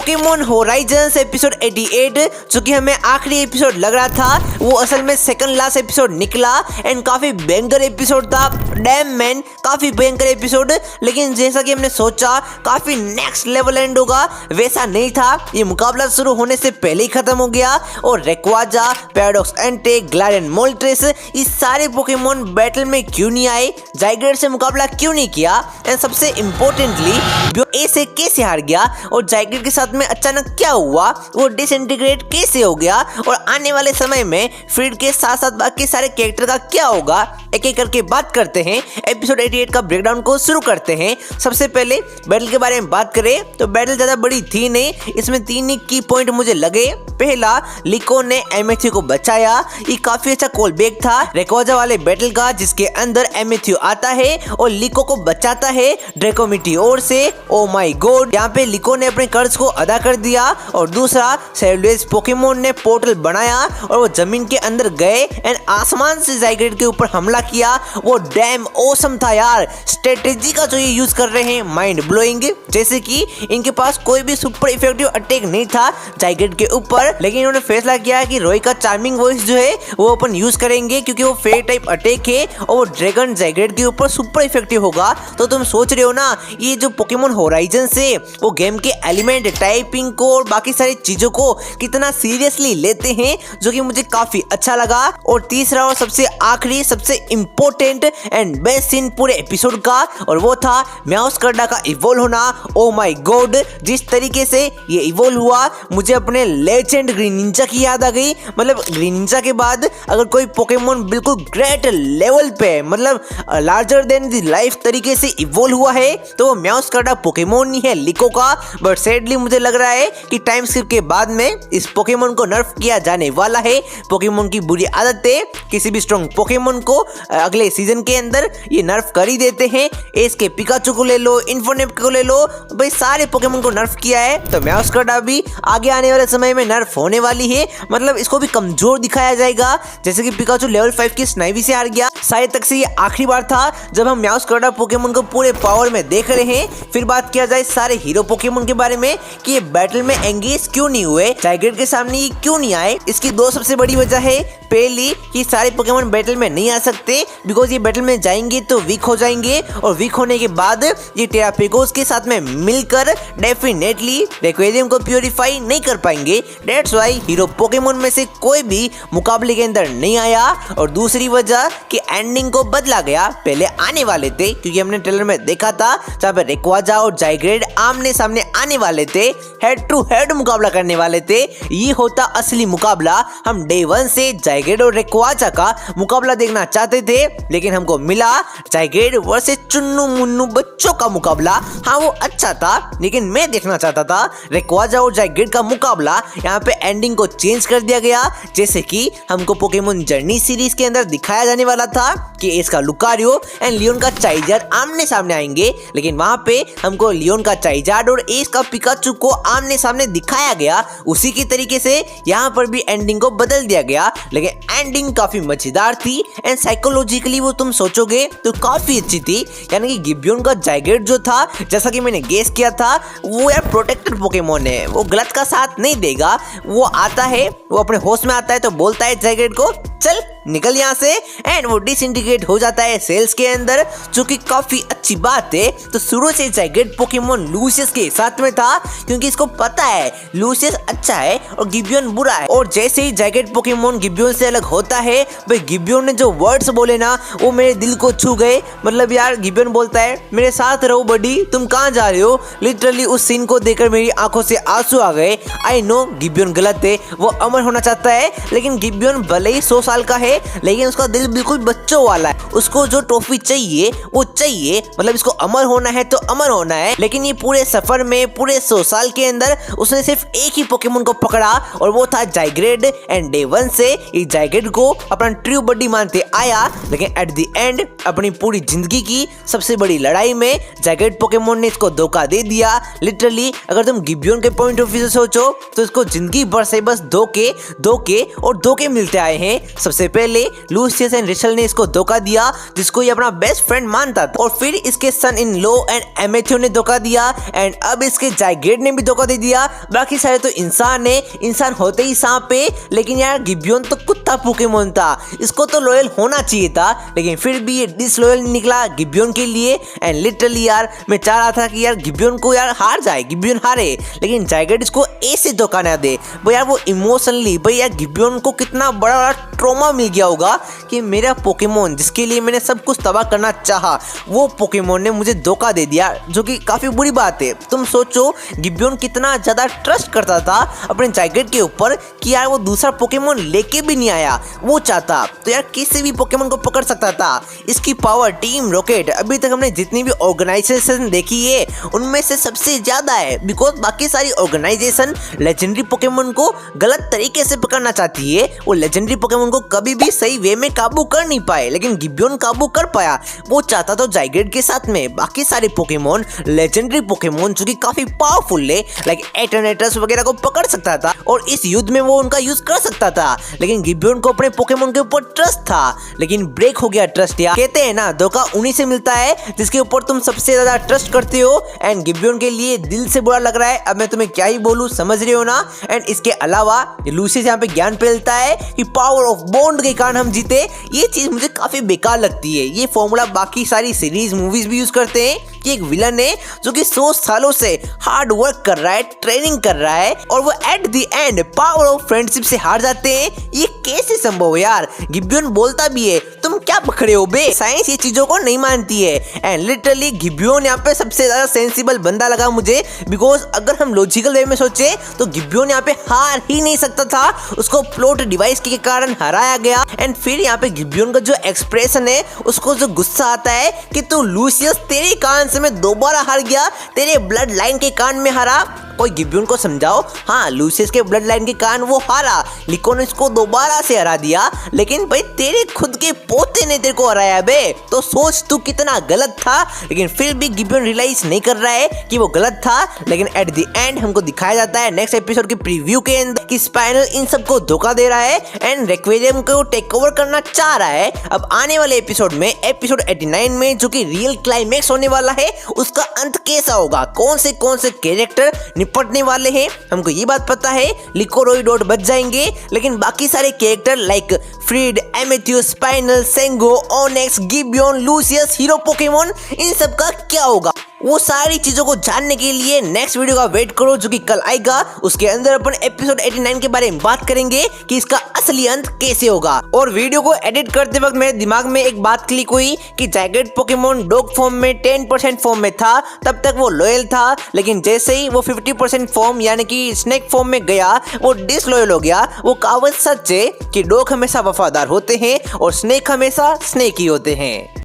Pokemon Horizons episode 88 जो कि हमें आखिरी एपिसोड लग रहा था, वो असल में सेकंड लास्ट एपिसोड निकला एंड काफी भयंकर एपिसोड था। डैम मैन, काफी भयंकर एपिसोड। लेकिन जैसा कि हमने सोचा काफी नेक्स्ट लेवल एंड होगा, वैसा नहीं था। ये मुकाबला शुरू होने से पहले ही खत्म हो गया और रेक्वाजा, पैराडॉक्स एंटे, ग्लाइडेन, मोल्ट्रेस ये सारे पोकेमोन बैटल में क्यों नहीं आए, जाइग्रेड से मुकाबला क्यों नहीं किया, एंड सबसे इम्पोर्टेंटली ए से कैसे हार गया और जाइग्रेड के साथ में अचानक क्या हुआ, वो डिसइंटीग्रेट कैसे हो गया और आने वाले समय में फ्रीड के साथ साथ बाकी सारे कैरेक्टर का क्या होगा, एक एक करके बात करते हैं। एपिसोड 88 का ब्रेकडाउन को शुरू करते हैं। सबसे पहले बैटल के बारे में बात करें तो बैटल ज्यादा बड़ी थी नहीं, इसमें 3 ही की पॉइंट मुझे लगे। पहला, लिको ने एमेथ्यू को बचाया, ये काफी अच्छा कॉल बैक था रेक्वाजा वाले बैटल का, जिसके अंदर एमेथ्यू आता है और लिको को बचाता है ड्रैको मीटियोर से। ओ माय गॉड, यहाँ पे लिको ने अपने कर्ज को अदा कर दिया। और दूसरा, सेल्वेज पोकेमोन ने पोर्टल बनाया और वो जमीन के अंदर गए एंड आसमान से जाइग्रेड के ऊपर हमला किया। वो डैम ऑसम था यार। स्ट्रेटेजी का जो ये यूज कर रहे हैं माइंड ब्लोइंग, जैसे कि इनके पास कोई भी सुपर इफेक्टिव अटैक नहीं था जाइग्रेड के ऊपर, लेकिन इन्होंने फैसला किया कि रोई का चार्मिंग वॉइस जो है वो अपन यूज करेंगे क्योंकि वो फेयर टाइप अटैक है और वो ड्रैगन जाइग्रेड के ऊपर सुपर इफेक्टिव होगा। तो तुम सोच रहे हो ना, ये जो पोकेमोन होराइजन से वो गेम के एलिमेंट, टाइपिंग को और बाकी सारी चीजों को कितना सीरियसली लेते हैं, जो कि मुझे काफी अच्छा लगा। और तीसरा और सबसे आखिरी, सबसे इम्पोर्टेंट एंड बेस्ट सीन पूरे एपिसोड का, और वो था म्याउस्कर्डा का इवोल्व होना। ओ माय गॉड, जिस तरीके से ये इवोल्व हुआ मुझे अपने लेजेंड ग्रीनिंजा की याद आ गई। मतलब ग्रीनिंजा के बाद अगर कोई पोकेमोन बिल्कुल ग्रेट लेवल पे, मतलब लार्जर देन द लाइफ तरीके से इवोल्व हुआ है तो वो म्याउस्कर्डा पोकेमोन ही है लिको का। बट सैडली मुझे लग रहा है कि टाइम स्किप के बाद में इस पोकेमोन को नर्फ किया जाने वाला है। पोकेमोन की बुरी आदत है, किसी भी स्ट्रॉन्ग पोकेमोन को अगले सीजन के अंदर ये नर्फ कर ही देते हैं। एस के पिकाचू को ले लो, इन्फोनेप को ले लो, भाई सारे पोकेमोन को नर्फ किया है। तो म्याउस्कर्डा भी आगे आने वाले समय में नर्फ होने वाली है, मतलब इसको भी कमजोर दिखाया जाएगा। जैसे कि पिकाचू लेवल 5 की स्नाइवी से हार गया, शायद तक से ये आखिरी बार था जब हम म्याउस्कर्डा पोकेमोन को पूरे पावर में देख रहे हैं। फिर बात किया जाए सारे हीरो पोकेमोन के बारे में कि ये बैटल में एंगेज क्यों नहीं हुए, जाइग्रेड के सामने ये क्यों नहीं आए। इसकी दो सबसे बड़ी वजह है, पहली कि सारे पोकेमोन बैटल में नहीं आ सकते बिकॉज ये बैटल में जाएंगे तो वीक हो जाएंगे और वीक होने के बाद ये टेरापेगोस के साथ में मिलकर डेफिनेटली रेक्वेरियम को प्यूरिफाई नहीं कर पाएंगे। दैट्स व्हाई हीरो पोकेमोन में से कोई भी मुकाबले के अंदर नहीं आया। और दूसरी वजह कि एंडिंग को बदला गया, पहले आने वाले थे क्योंकि हमने ट्रेलर में देखा था जहाँ पे रेक्वाजा और जाइग्रेड आमने सामने आने वाले थे, हेड टू हेड मुकाबला करने वाले थे। ये होता असली मुकाबला। हम डे 1 से जाइग्रेड और रेक्वाजा का मुकाबला देखना चाहते थे, लेकिन हमको मिला जाइग्रेड वर्सेस चुन्नू मुन्नू बच्चों का मुकाबला। हाँ वो अच्छा था, लेकिन मैं देखना चाहता था रेक्वाजा और जाइग्रेड का मुकाबला। यहाँ पे एंडिंग को चेंज कर दिया गया, जैसे कि हमको पोकेमोन जर्नी सीरीज के अंदर दिखाया जाने वाला था कि एस का लुकारियो एंड लियोन का चाइजर आमने सामने आएंगे, लेकिन वहां पे हमको लियोन का चाइजार्ड और एस का पिकाचू को आमने सामने दिखाया गया। उसी की तरीके से यहाँ पर भी एंडिंग को बदल दिया गया, लेकिन एंडिंग काफी मजेदार थी एंड साइकोलॉजिकली वो तुम सोचोगे तो काफी अच्छी थी। यानी कि गिब्योन का जाइग्रेड जो था, जैसा कि मैंने गेस किया था, वो यार प्रोटेक्टेड पोकेमोन है, वो गलत का साथ नहीं देगा। वो आता है, वो अपने होश में आता है तो बोलता है जाइग्रेड को चल निकल यहाँ से, एंड वो डिसइंटीग्रेट हो जाता है सेल्स के अंदर, जो कि काफी अच्छी बात है। तो शुरू से जाइग्रेड पोकेमोन लूसियस के साथ में था क्योंकि इसको पता है लूसियस अच्छा है और गिब्योन बुरा है। और जैसे ही जाइग्रेड पोकेमोन गिब्योन से अलग होता है, भाई गिब्योन ने जो वर्ड्स बोले ना वो मेरे दिल को छू गए। मतलब यार गिब्योन बोलता है मेरे साथ रहो बडी, तुम कहाँ जा रहे हो। लिटरली उस सीन को देखकर मेरी आंखों से आंसू आ गए। आई नो गिब्योन गलत है, वो अमर होना चाहता है, लेकिन गिब्योन भले ही 100 साल का है लेकिन उसका दिल बिल्कुल बच्चों वाला है। उसको जो ट्रॉफी चाहिए वो चाहिए, मतलब इसको अमर होना है तो अमर होना है। लेकिन ये पूरे सफर में, पूरे 100 साल के अंदर उसने सिर्फ एक ही पोकेमोन को पकड़ा और वो था जाइग्रेड। एंड डे 1 से ये जाइग्रेड को अपना ट्रू बड्डी मानते आया, लेकिन एट द एंड अपनी पूरी जिंदगी की सबसे बड़ी लड़ाई में जाइग्रेड पोकेमोन ने इसको धोखा दे दिया। लिटरली अगर तुम गिब्योन के पॉइंट ऑफ व्यू से सोचो तो इसको जिंदगी भर से बस धोखे और धोखे मिलते आए हैं। सबसे पहले लूसियस एंड रिचल ने इसको धोखा दिया, जिसको ये अपना बेस्ट फ्रेंड मानता था, और फिर इसके सन इन लॉ एंड एमेथियो ने धोखा दिया, एंड अब इसके जाइगेट ने भी धोखा दे दिया। बाकी सारे तो इंसान है, इंसान होते ही सांप है, लेकिन यार गिब्योन तो कुत्ता पोकेमोन था, इसको तो लॉयल होना चाहिए था, लेकिन फिर भी ये डिसलॉयल निकला गिब्योन के लिए। एंड लिटरली यार मैं चाह रहा था कि यार गिब्योन को यार हार जाए, गिब्योन हारे, लेकिन जाइगेट इसको ऐसे धोखा ना दे भाई। यार वो इमोशनली भाई यार गिब्योन को कितना बड़ा ट्रॉमा मिल गया होगा कि मेरा पोकेमोन जिसके लिए मैंने सब कुछ तबाह करना चाहा, वो पोकेमोन ने मुझे धोखा दे दिया, जो कि काफी बुरी बात है। तुम सोचो गिब्योन कितना ज्यादा ट्रस्ट करता था अपने जाइगेट के ऊपर कि यार वो दूसरा पोकेमोन लेके भी नहीं आया, वो चाहता तो यार किसी भी पोकेमोन को पकड़ सकता था। इसकी पावर टीम रॉकेट अभी तक हमने जितनी भी ऑर्गेनाइजेशन देखी है उनमें से सबसे ज्यादा है, बिकॉज बाकी सारी ऑर्गेनाइजेशन लेजेंडरी पोकेमोन को गलत तरीके से पकड़ना चाहती है, वो लेजेंडरी पोकेमोन को कभी भी सही वे में काबू कर नहीं पाए, लेकिन गिब्योन काबू कर पाया। वो चाहता तो जाइगेट के साथ में बाकी सारे पोकेमोन लेजेंडरी पोकेमोन जो कि काफी पावरफुल है लाइक एटर्नेटस वगैरह को पकड़ सकता था और इस युद्ध में वो उनका यूज कर सकता था, लेकिन गिब्योन को अपने पोकेमोन के ऊपर ट्रस्ट था, लेकिन ब्रेक हो गया ट्रस्ट। यार कहते हैं ना धोखा उन्हीं से मिलता है जिसके ऊपर तुम सबसे ज्यादा ट्रस्ट करते हो, एंड गिब्योन के लिए दिल से बुरा लग रहा है। अब मैं तुम्हें क्या ही बोलूं, समझ रहे हो ना। एंड इसके अलावा लूसियस यहाँ पे ज्ञान फैलता है कि पावर ऑफ बॉन्ड के कारण हम जीते, ये चीज मुझे काफी बेकार लगती है। ये फॉर्मूला बाकी सारी सीरीज मूवीज भी यूज करते हैं कि एक विलन है जो कि 100 सालों से हार्ड वर्क कर रहा है, ट्रेनिंग कर रहा है, और वो at the end power of friendship से हार जाते हैं। ये कैसे संभव है यार। गिब्योन बोलता भी है तुम क्या पकड़े हो बे, साइंस ये चीजों को नहीं मानती है। एंड लिटरली गिब्योन यहाँ पे सबसे ज्यादा सेंसिबल बंदा लगा मुझे, बिकॉज अगर हम लॉजिकल वे में सोचे तो गिब्योन यहाँ पे हार ही नहीं सकता था, उसको प्लॉट डिवाइस के कारण हराया गया। एंड फिर यहाँ पे गिब्योन का जो एक्सप्रेशन है, उसको जो गुस्सा आता है कि तू लूसियस तेरे कारण से मैं दोबारा हार गया, तेरे ब्लड लाइन के कारण में हारा। कोई गिब्योन को समझाओ, हाँ लूसियस के ब्लड लाइन के कारण वो हारा, लिको ने इसको दोबारा से हरा दिया, लेकिन भाई तेरे खुद के पोते ने तेरे को हराया बे, तो सोच तू कितना गलत था। लेकिन फिर भी गिब्योन रियलाइज नहीं कर रहा है कि वो गलत था, लेकिन एट द एंड हमको दिखाया जाता है नेक्स्ट एपिसोड के प्रीव्यू के अंदर कि स्पाइनल इन सबको धोखा दे रहा है एंड रेक्वेरियम को टेक ओवर करना चाह रहा है। अब आने वाले एपिसोड में एपिसोड 89 में जो कि रियल क्लाइमेक्स होने वाला है, उसका अंत कैसा होगा, कौन से कैरेक्टर निपटने वाले हैं, हमको ये बात पता है। लिकोरोइडोड बच जाएंगे, लेकिन बाकी सारे character like Friede, Amethio, Spinel, Sango, Onix, Gibeon, Lucius, hero Pokemon, इन सब का क्या होगा, वो सारी चीजों को जानने के लिए नेक्स्ट वीडियो का वेट करो जो कि कल आएगा। उसके अंदर अपन एपिसोड 89 के बारे में बात करेंगे कि इसका असली अंत कैसे होगा। और वीडियो को एडिट करते वक्त मेरे दिमाग में एक बात क्लिक हुई कि जाइगेट पोकेमोन डॉग फॉर्म में 10% फॉर्म में था, तब तक वो लॉयल था, लेकिन जैसे ही वो 50% फॉर्म यानी कि स्नेक फॉर्म में गया, वो डिसलॉयल हो गया। वो कहावत सच है कि डॉग हमेशा वफादार होते हैं और स्नेक हमेशा स्नेक ही होते हैं।